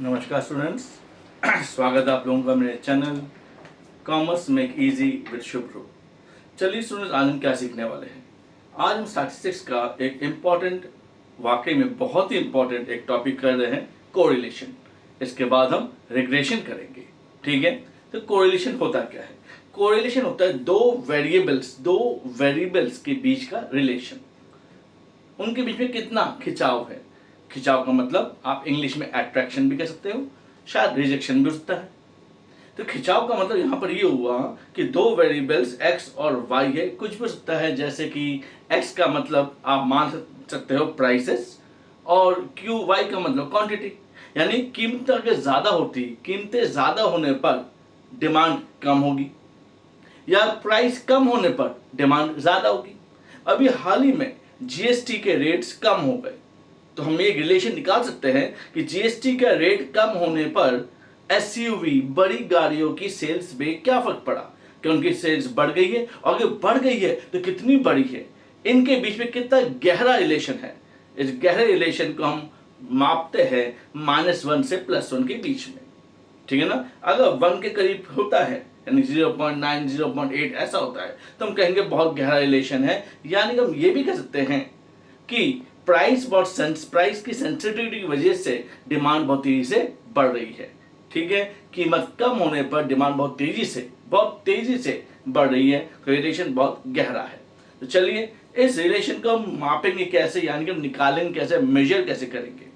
नमस्कार स्टूडेंट्स। स्वागत है आप लोगों का मेरे channel commerce make easy with Shubhru. चलिए स्टूडेंट्स, आज हम क्या सीखने वाले हैं। आज हम स्टैटिस्टिक्स का एक इम्पॉर्टेंट, वाकई में बहुत ही इम्पॉर्टेंट एक टॉपिक कर रहे हैं, कोरिलेशन। इसके बाद हम रिग्रेशन करेंगे। ठीक है, तो कोरिलेशन होता क्या है? कोरिलेशन होता है दो वेरिएबल्स के बीच का रिलेशन। उनके बीच में कितना खिंचाव है। खिंचाव का मतलब आप इंग्लिश में अट्रैक्शन भी कह सकते हो, शायद रिजेक्शन भी हो सकता है। तो खिंचाव का मतलब यहाँ पर ये हुआ कि दो वेरिएबल्स x और y है। कुछ भी हो सकता है, जैसे कि x का मतलब आप मान सकते हो प्राइसेस, और y का मतलब क्वांटिटी। यानी कीमत अगर ज़्यादा होती, कीमतें ज़्यादा होने पर डिमांड कम होगी, या प्राइस कम होने पर डिमांड ज़्यादा होगी। अभी हाल ही में जीएसटी के रेट्स कम हो गए, तो हम एक रिलेशन निकाल सकते हैं कि जीएसटी का रेट कम होने पर एसयूवी, बड़ी गाड़ियों की सेल्स में क्या फर्क पड़ा, कि उनकी सेल्स बढ़ गई है, और अगर बढ़ गई है तो कितनी बड़ी है, इनके बीच में कितना गहरा रिलेशन है। इस गहरे रिलेशन को हम मापते हैं -1 से +1 के बीच में। ठीक है ना। अगर 1 के करीब होता है, यानी 0.9 0.8 ऐसा होता है, तो हम कहेंगे बहुत गहरा रिलेशन है। यानी हम ये भी कह सकते हैं कि प्राइस की सेंसिटिविटी की वजह से डिमांड बहुत तेजी से बढ़ रही है। ठीक है, कीमत कम होने पर डिमांड बहुत तेजी से बढ़ रही है, तो रिलेशन बहुत गहरा है। तो चलिए इस रिलेशन को हम मापेंगे कैसे, यानी कि हम निकालेंगे कैसे, मेजर कैसे करेंगे।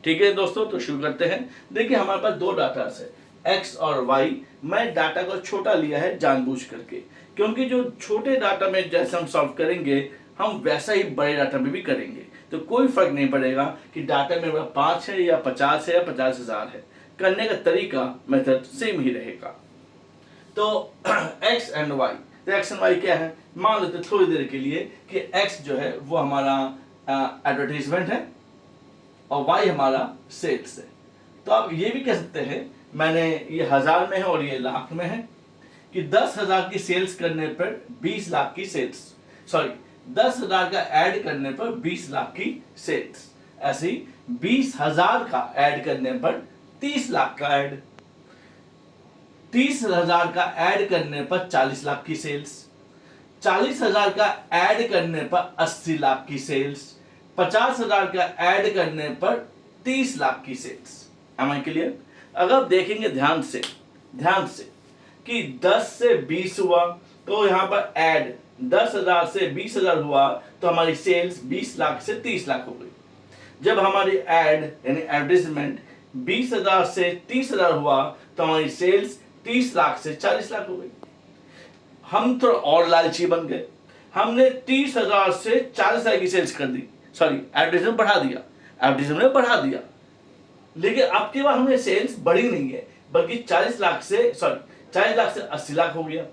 ठीक है दोस्तों, तो शुरू करते हैं। देखिए हमारे पास दो डाटा है, x और y। मैं डाटा को छोटा लिया है जानबूझ करके, क्योंकि जो छोटे डाटा में जैसे हम सॉल्व करेंगे, हम वैसा ही बड़े डाटा में भी करेंगे, तो कोई फर्क नहीं पड़ेगा कि डाटा में 5 है या 50 है या 50,000 है। करने का तरीका, मेथड सेम ही रहेगा। तो x एंड y, तो x एंड y क्या है, मान लेते थोड़ी देर के लिए कि x जो है वो हमारा एडवर्टीजमेंट है और y हमारा सेल्स है। तो आप ये भी कह सकते हैं, मैंने ये 1000 में है और ये लाख में है, कि 10,000 की सेल्स करने पर 20 लाख की सेल्स, सॉरी 10,000 का ऐड करने पर 20 लाख की सेल्स। ऐसे ही 20,000 का ऐड करने पर 30 लाख का ऐड, 30,000 का ऐड करने पर 40 लाख की सेल्स, 40,000 का ऐड करने पर 80 लाख की सेल्स, 50,000 का ऐड करने पर 30 लाख की सेल्स। M I clear? अगर आप देखेंगे ध्यान से कि 10 से 20 हुआ, तो यहां पर ऐड 10,000 से 20,000 हुआ, तो हमारी सेल्स 20 लाख से 30 लाख हो गई। जब हमारी ऐड यानी एडवर्टाइजमेंट 20,000 से 30,000 हुआ, तो हमारी सेल्स 30 लाख से 40 लाख हो गई। हम थोड़ा और लालची बन गए, हमने 30,000 से 40,000 की सेल्स कर दी, सॉरी एडवर्टाइजमेंट बढ़ा दिया, लेकिन अब की बार हमने सेल्स बढ़ी नहीं है, बल्कि 40 लाख से 80 लाख हो गया।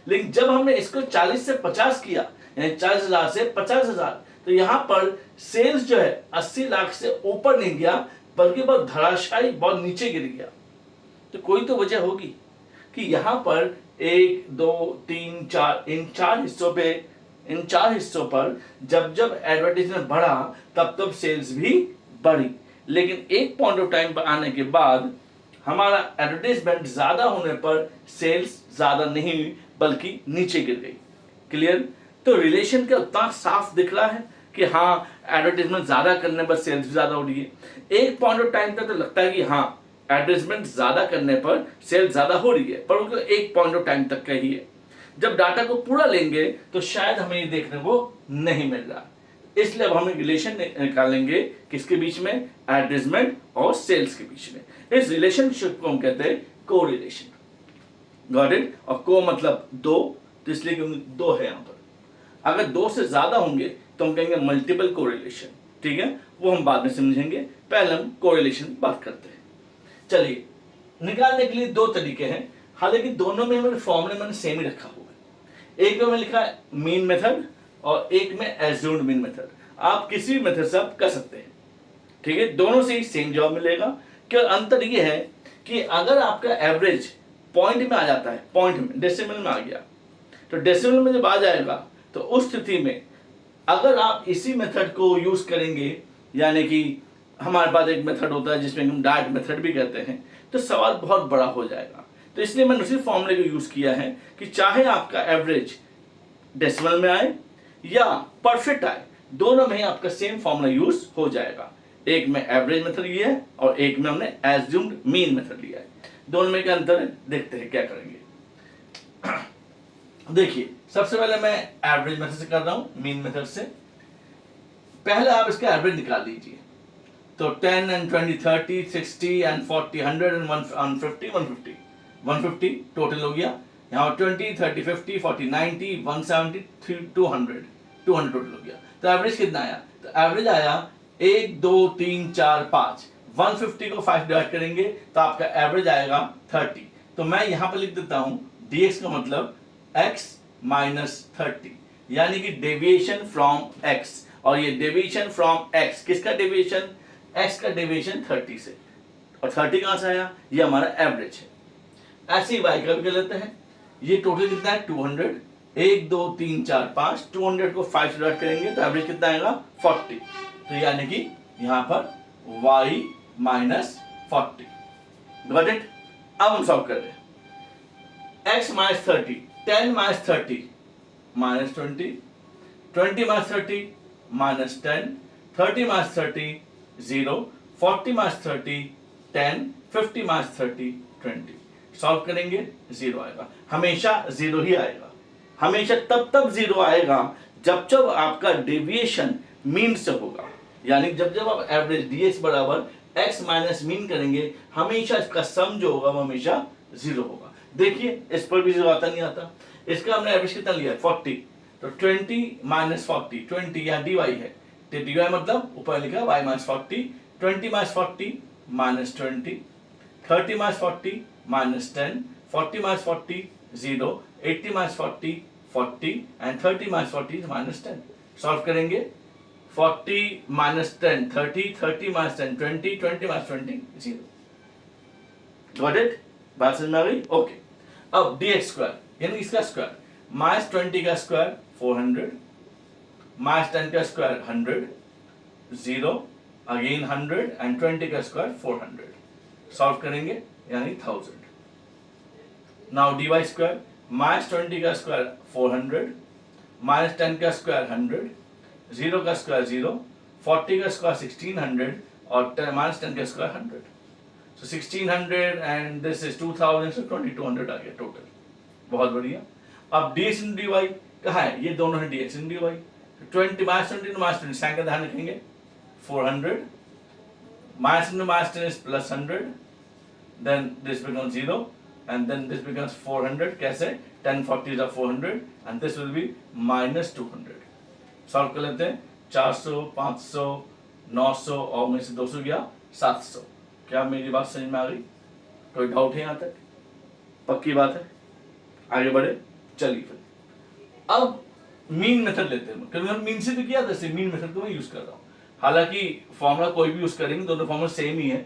लेकिन जब हमने इसको 40 से 50 किया, यानी 40,000 से 50,000, तो यहां पर सेल्स जो है 80 लाख से ऊपर नहीं गया, बल्कि बहुत धराशायी, बहुत नीचे गिर गया। तो कोई तो वजह होगी कि यहां पर 1 2 3 4 इन चार हिस्सों पर जब एडवर्टाइजमेंट बढ़ा, तब सेल्स भी बढ़ी। लेकिन एक पॉइंट ऑफ टाइम पर आने के बाद हमारा एडवर्टाइजमेंट ज्यादा होने पर सेल्स ज्यादा नहीं हुई, बल्कि नीचे गिर गई। क्लियर? तो रिलेशन का उतना साफ दिख रहा है कि हाँ, एडवर्टाइजमेंट ज्यादा करने पर सेल्स भी ज्यादा हो रही है। एक पॉइंट ऑफ टाइम तक तो लगता है कि हाँ, एडवर्टाइजमेंट ज्यादा करने पर सेल्स ज्यादा हो रही है, पर वो एक पॉइंट ऑफ टाइम तक का ही है। जब डाटा को पूरा लेंगे तो शायद हमें ये देखने को नहीं मिल रहा। इसलिए अब हम एक रिलेशन निकालेंगे, किसके बीच में, एडवर्टाइजमेंट और सेल्स के बीच में। इस रिलेशनशिप को हम कहते हैं कोरिलेशन। Got it? और को मतलब दो, तो इसलिए क्योंकि दो है यहां पर। अगर दो से ज्यादा होंगे तो हम कहेंगे मल्टीपल कोरिलेशन। ठीक है, वो हम बाद में समझेंगे, पहले हम कोरिलेशन बात करते हैं। चलिए, निकालने के लिए दो तरीके हैं, हालांकि दोनों में हमारे फॉर्मूले मैंने सेम ही रखा हुआ है। एक में लिखा है मीन मेथड और एक में एज्यूम्ड मीन मेथड। आप किसी भी मेथड से आप कर सकते हैं। ठीक है, दोनों से ही सेम जवाब मिलेगा। केवल अंतर यह है कि अगर आपका एवरेज पॉइंट में आ जाता है, पॉइंट में, डेसिमल में आ गया, तो डेसिमल में जब आ जाएगा तो उस स्थिति में अगर आप इसी मेथड को यूज करेंगे, यानी कि हमारे पास एक मेथड होता है जिसमें हम डायरेक्ट मेथड भी कहते हैं, तो सवाल बहुत बड़ा हो जाएगा। तो इसलिए मैंने उसी फॉर्मूले को यूज किया है कि चाहे आपका एवरेज डेसिमल में आए या परफेक्ट आए, दोनों में ही आपका सेम फॉर्मूला यूज हो जाएगा। एक में एवरेज मेथड लिया है और एक में हमने एज्यूम्ड मीन मेथड लिया है। दोनों में क्या अंतर है, देखते हैं क्या करेंगे। देखिए, सबसे पहले मैं एवरेज मेथड से कर रहा हूं, मीन मेथड से। पहले आप इसका एवरेज निकाल लीजिए। तो 10 and 20 30 60 and 40 100 and 150 150 150 टोटल हो गया। यहाँ 20 30 50 40 90 170 200 200 टोटल हो गया। तो एवरेज कितना आया, तो एवरेज आया 1 2 3 4 5। 150 को 5 डिवाइड करेंगे तो आपका एवरेज आएगा 30। तो मैं यहाँ पर लिख देता हूँ dx का मतलब x माइनस 30, यानी कि डेविएशन फ्रॉम x। और ये डेविएशन फ्रॉम x किसका डेविएशन, x का डेविएशन 30 से, और 30 कहां से आया, ये हमारा एवरेज है। ऐसे ही y का भी कर लेते हैं। ये टोटल कितना है 200, 1 2 3 4 5, 200 को 5 से डिवाइड करेंगे तो एवरेज कितना आएगा 40। तो यानी कि यहां पर y माइनस 40। Got it. अब हम सॉल्व कर रहे हैं। x minus 30, 10 minus 30 minus 20, 20 minus 30 minus 10, 30 minus 30 0, 40 minus 30 10, 50 minus 30 20। Solve करेंगे 0 आएगा, हमेशा 0 ही आएगा। हमेशा तब जीरो आएगा जब जब आपका डेविएशन मीन से होगा, यानी जब जब आप एवरेज dx बराबर x माइनस मीन करेंगे, हमेशा इसका सम जो होगा वो हमेशा 0 होगा। देखिए इस पर भी 0 आता नहीं आता। इसका हमने एवरेज कितना लिया 40, तो 20 माइनस 40, 20 यहाँ dy है, तो dy मतलब ऊपर लिखा y minus 40, 20 minus 40 minus 20, 30 minus 40 minus 10, 40 minus 40 0, 80 minus 40 40 and 30 minus 40 minus 10। Solve करेंगे 40 minus 10 30, 30 minus 10 20, 20 minus 20 0। Got it, बात समझ में आ गई? ओके। अब dx स्क्वायर यानी इसका स्क्वायर, माइनस 20 का स्क्वायर 400, माइनस 10 का स्क्वायर 100, 0 अगेन 100 एंड 20 का स्क्वायर 400। सॉल्व करेंगे यानी 1000। नाउ dy स्क्वायर, माइनस 20 का स्क्वायर 400, माइनस 10 का स्क्वायर 100, 0 का स्क्वायर 0, 40 का स्क्वायर 1600 और माइनस 10 का square 100। So 1600 and this is 2000, so 2200 आ गया टोटल। बहुत बढ़िया। अब dx into dy कहाँ है, ये दोनों है dx into dy। 20 minus 20 minus 20 sign का ध्यान रखेंगे, 400 minus into minus 10 is plus 100, then this becomes 0 and then this becomes 400। कैसे, 10 40 is 400 and this will be minus 200। Solve कर लेते हैं, 400 500 900 और में से 200 गया 700। क्या मेरी बात समझ में आ गई? कोई डाउट है यहाँ तक? पक्की बात है, आगे बढ़े। चलिए फिर अब मीन मेथड लेते हैं, क्योंकि हम मीन से तो किया था, मीन मेथड को मैं यूज कर रहा हूँ। हालांकि फॉर्मूला कोई भी यूज करेंगे, दोनों फॉर्मूला सेम ही है।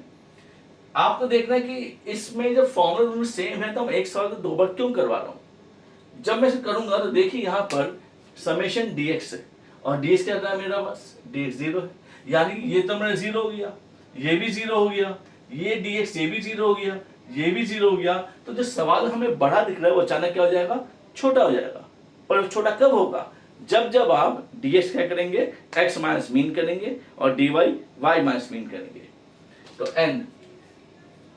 आपको देखना है कि इसमें जब फॉर्मूला दोनों सेम है तो हम एक सवाल को 2 बार क्यों करवा रहा हूँ। जब मैं इसे करूंगा तो देखिए यहाँ पर समेशन dx है और dx क्या था मेरा पास, dx 0 है, यानी ये तो मेरा 0 हो गया, ये भी 0 हो गया, ये dx ये भी 0 हो गया, ये भी 0 हो गया। तो जो सवाल हमें बड़ा दिख रहा है वो अचानक क्या हो जाएगा, छोटा हो जाएगा। पर छोटा कब होगा, जब जब आप dx क्या करेंगे, x माइनस मीन करेंगे और dy y माइनस मीन करेंगे। तो n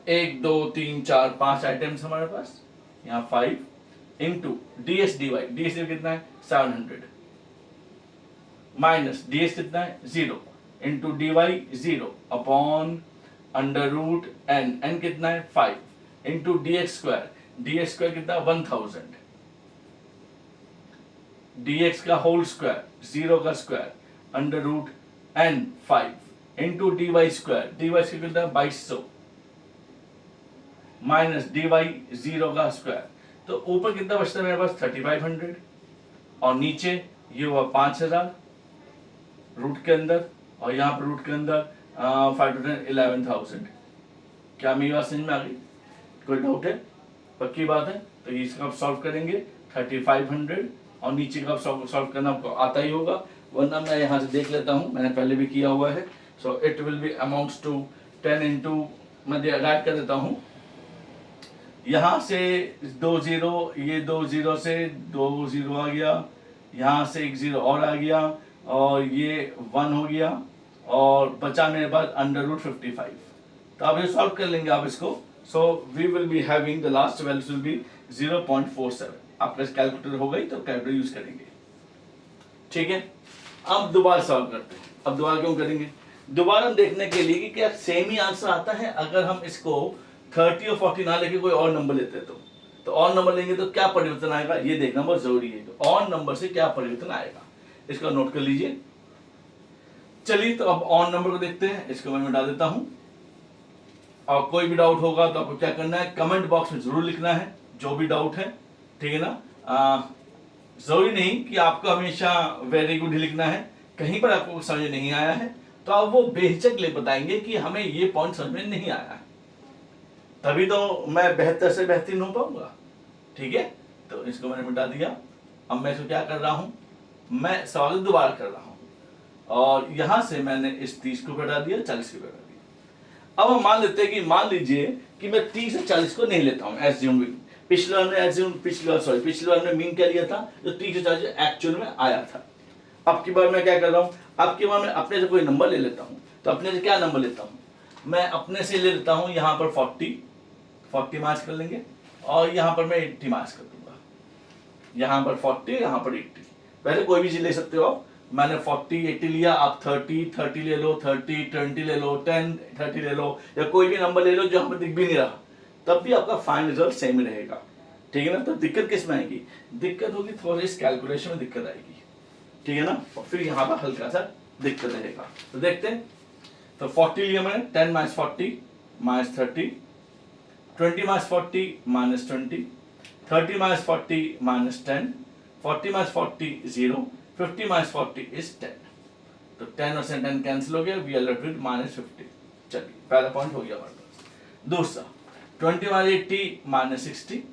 1 2 3 4 5 आइटम्स हमारे पास, यहाँ 5 इंटू ds dy, ds कितना है 700 माइनस ds कितना है 0 into dy 0 upon under root n कितना है 5 इंटू dx स्क्वायर कितना 1000, dx का होल स्क्वायर 0 का square under root n 5 into dy square कितना 2200 माइनस dy 0 का स्क्वायर। तो ऊपर कितना बचता है मेरे पास 3500 और नीचे ये हुआ 5000 रूट के अंदर, और यहाँ पर रूट के अंदर 5 to 10 11,000। क्या मेरी बात समझ में आ गई? कोई डाउट है? पक्की बात है? तो इसका आप सॉल्व करेंगे 3500 और नीचे का सॉल्व करना आपको आता ही होगा, वरना मैं यहाँ से देख लेता हूँ, मैंने पहले भी किया हुआ है। So it will be amounts to 10 into, मैं ऐड कर देता हूँ, यहाँ से 2 जीरो, ये 2 जीरो से 2 जीरो आ गया, यहाँ से 1 जीरो और आ गया, और ये 1 हो गया, और बचा मेरे पास √55। तो अब ये सॉल्व कर लेंगे आप इसको। So we will be having the last value will be 0.47। आपका कैलकुलेटर हो गई तो कैलकुलेटर यूज करेंगे, ठीक है। अब दोबारा सॉल्व करते हैं। अब दोबारा क्यों करेंगे? दोबारा देखने के लिए कि क्या सेम ही आंसर आता है। अगर हम इसको 30 और 40 ना लेके कोई और नंबर लेते तो और नंबर लेंगे तो क्या परिवर्तन आएगा, ये देखना बहुत जरूरी है। तो और नंबर से क्या परिवर्तन आएगा, इसका नोट कर लीजिए। चलिए तो अब ऑन नंबर को देखते हैं। इसको मैं मिटा देता हूं, और कोई भी डाउट होगा तो आपको क्या करना है, कमेंट बॉक्स में जरूर लिखना है जो भी डाउट है, ठीक है ना। जरूरी नहीं कि आपको हमेशा वेरी गुड ही लिखना है। कहीं पर आपको समझ नहीं आया है तो आप वो बेहिचक ले बताएंगे कि हमें ये पॉइंट समझ में नहीं आया है, तभी तो मैं बेहतर से बेहतरीन हो पाऊंगा, ठीक है। तो इसको मैंने मिटा दिया। अब मैं इसको क्या कर रहा हूं, मैं सवाल दोबारा कर रहा हूं, और यहां से मैंने इस 30 को घटा दिया, 40 को घटा दिया। अब हम मान लेते हैं कि मान लीजिए कि मैं 30 से 40 को नहीं लेता हूं, एज्यूमिंग पिछले बार में मीन क्या लिया था, जो 30 से 40 एक्चुअल में आया था। अब की बार मैं क्या कर रहा हूं, अब की बार मैं अपने से कोई नंबर ले लेता हूं। तो अपने से क्या नंबर लेता हूं, मैं अपने से ले लेता हूं यहां पर 40 मार्च कर लेंगे, और यहां पर मैं 80 मार्च कर दूंगा। यहां पर 40, यहां पर 80, पहले कोई भी चीज ले सकते हो आप। मैंने 40 80 लिया, आप 30 ले लो, 30 20 ले लो, 10 30 ले लो, या कोई भी नंबर ले लो जो हमें दिख भी नहीं रहा, तब भी आपका फाइनल रिजल्ट सेम ही रहेगा, ठीक है ना। तो दिक्कत किस में आएगी, दिक्कत होगी थोड़ी इस कैलकुलेशन में दिक्कत आएगी, ठीक है ना। और फिर यहाँ पर हल्का सा दिक्कत रहेगा। तो देखते हैं। तो 40 लिया मैंने, 10 - 40 - 30, 20 - 40 - 20, 30 - 40 - 10, 40 - 40 0, 50 - 40 is 10। तो 10 और 10 कैंसिल हो गया, वी आर लेफ्ट विद -50। चलिए पहला पॉइंट हो गया हमारे पास। दूसरा 20 - 80 - 60,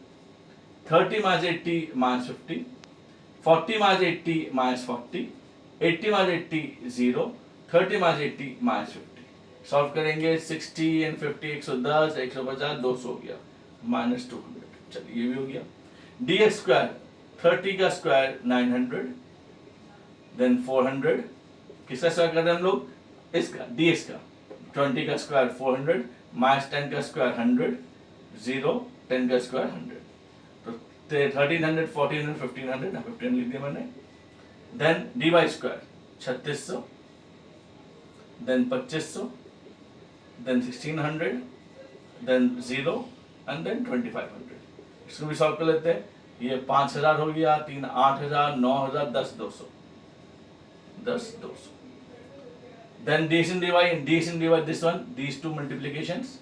30 - 80 - 50, 40 - 80 - 40, 80 - 80 0, 30 - 80 - 50। सॉल्व करेंगे, 60 एंड 50 110, 150, 200 हो गया, -200। चलिए ये भी हो गया। dx स्क्वायर 30 का स्क्वायर 900, देन 400, किसका स्क्वायर कर रहे हैं हम लोग, इसका dx का। 20 का स्क्वायर 400, -10 का स्क्वायर 100, 0 10 का स्क्वायर 100। तो 1300 1400 1500, 1500 लिख दिया मैंने। Then dy square 3600, then 2500, then 1600, then 0 and then 2500। इसको भी सॉल्व कर लेते हैं। ये 5000 हो गया, 3 8000, 9000, 10 200, 10 200। then ds and dy this one, these two multiplications,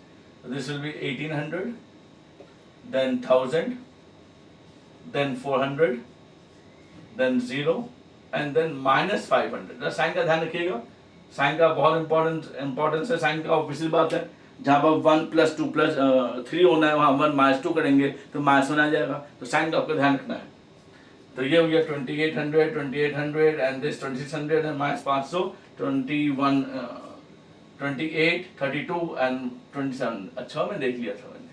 this will be 1800, then 1000, then 400, then 0 and then -500। Sign का ध्यान रखिएगा, साइन का बहुत इंपॉर्टेंस है। साइन का ऑब्वियसली बात है, जहाँ पर 1 + 2 + 3 होना है, वहाँ 1 - 2 करेंगे तो -1 आ जाएगा। तो साइन का आपको ध्यान रखना है। तो ये हो गया 2800 एंड दिस 2600 एंड -500, 21 28 32 एंड 27। अच्छा मैं देख लिया था मैंने,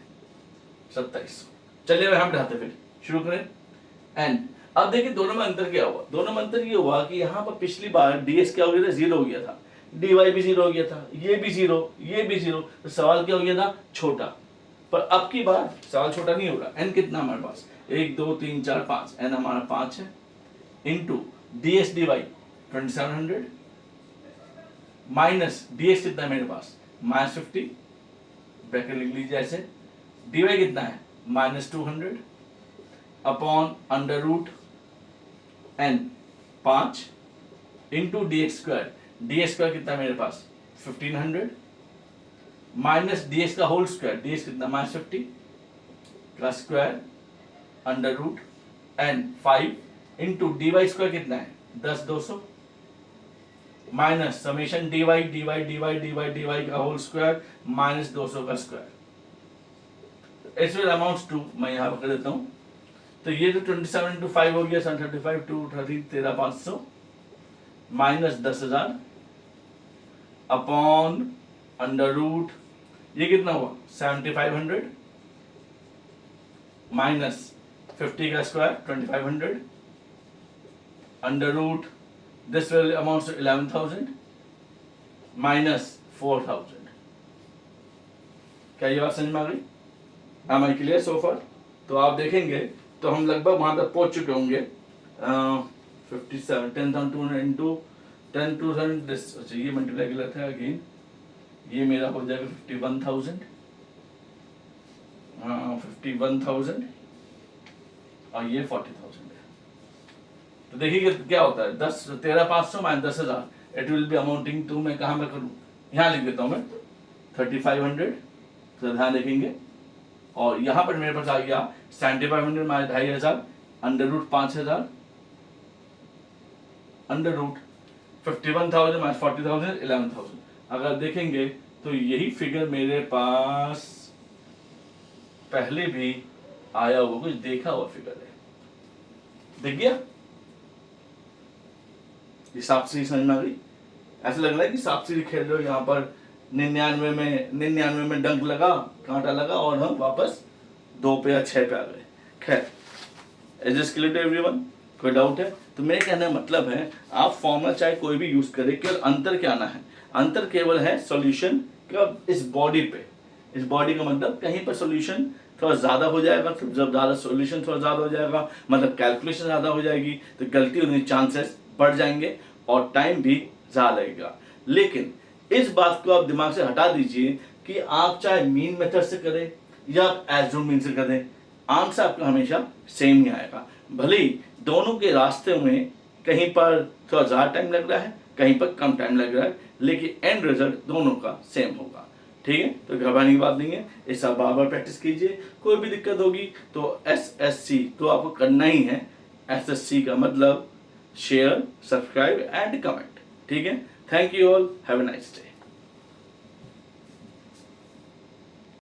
2700। चलिए हम बढ़ाते फिर शुरू करें। एंड अब देखिए दोनों में अंतर क्या हुआ, दोनों में अंतर ये हुआ कि यहाँ पर पिछली बार ds क्या हो गया था, 0 हो गया था, dy भी 0 हो गया था, ये भी 0, ये भी 0। तो सवाल क्या हो गया था, छोटा। पर अब की बार सवाल छोटा नहीं होगा। n कितना हमारे पास, 1 2 3 4 5, n हमारा 5 है, into ds dy 2700, minus ds कितना है मेरे पास, -50, ब्रैकेट लिख लीजिए ऐसे, dy कितना है -200 upon √n 5 into dx square कितना मेरे पास 1500, माइनस dx का होल स्क्वायर, dx कितना -50 का square √n 5 into dy square कितना है 10 200, माइनस समेशन dy का होल स्क्वायर माइनस 200 का स्क्वायर। इस अमाउंट्स टू मैं यहां पर कर देता हूं। तो ये तो 27 × 5 हो गया 735 2 13 13500 माइनस 10,000 अपॉन अंडर रूट, ये कितना हुआ 7500 माइनस 50 का square 2500 under root this will amount to 11,000 minus 4,000। क्या ये बात समझ में आ गई? am I clear so far? तो आप देखेंगे तो हम लगभग वहां तक पहुंच चुके होंगे 57 10,200 इंटू 10,000 ये मल्टीप्लाई किया था अगेन, ये मेरा हो जाएगा 51,000 51,000 और ये 40,000 है। तो देखिए क्या होता है 13,500 minus 10,000 it will be amounting to, मैं कहाँ मैं करूँ, यहाँ लिख देता हूँ मैं 3,500। तो ध्यान देखेंगे और यहाँ पर मेरे पास आ गया 7,500 minus 2,500 under root 5,000 under root 51,000 minus 40,000 11,000। अगर देखेंगे तो यही फिगर मेरे पास पहले भी आया हुआ, कुछ देखा हुआ फिगर है, देख गया ये सांप सीढ़ी समझ में आ गई? ऐसा लग रहा है कि सांप सीढ़ी खेल रहे हो, यहाँ पर 99 में डंक लगा, कांटा लगा और हम वापस 2 पे या 6 पे आ गए। खैर, is this clear to everyone? कोई डाउट है? तो मेरे कहने का मतलब है आप फॉर्मूला चाहे कोई भी यूज करें, केवल अंतर क्या आना है, अंतर केवल है सॉल्यूशन का इस बॉडी पे। इस बॉडी का मतलब कहीं पर सॉल्यूशन थोड़ा ज्यादा हो जाएगा, तो जब ज्यादा सॉल्यूशन थोड़ा ज्यादा हो जाएगा मतलब कैलकुलेशन ज्यादा हो जाएगी, तो गलती होने के चांसेस बढ़ जाएंगे और टाइम भी ज्यादा लगेगा। लेकिन इस बात को आप दिमाग से हटा दीजिए कि आप चाहे मीन मेथड से करें या आप एज्यूम मीन से करें, आंसर आपका हमेशा सेम ही आएगा। भले ही दोनों के रास्ते में कहीं पर थोड़ा ज्यादा टाइम लग रहा है, कहीं पर कम टाइम लग रहा है, लेकिन एंड रिजल्ट दोनों का सेम होगा। ठीक है, तो घबराने की बात नहीं है, ऐसा बार बार प्रैक्टिस कीजिए। कोई भी दिक्कत होगी तो SSC तो आपको करना ही है। SSC का मतलब शेयर, सब्सक्राइब एंड कमेंट। ठीक है, thank you all, have a nice day.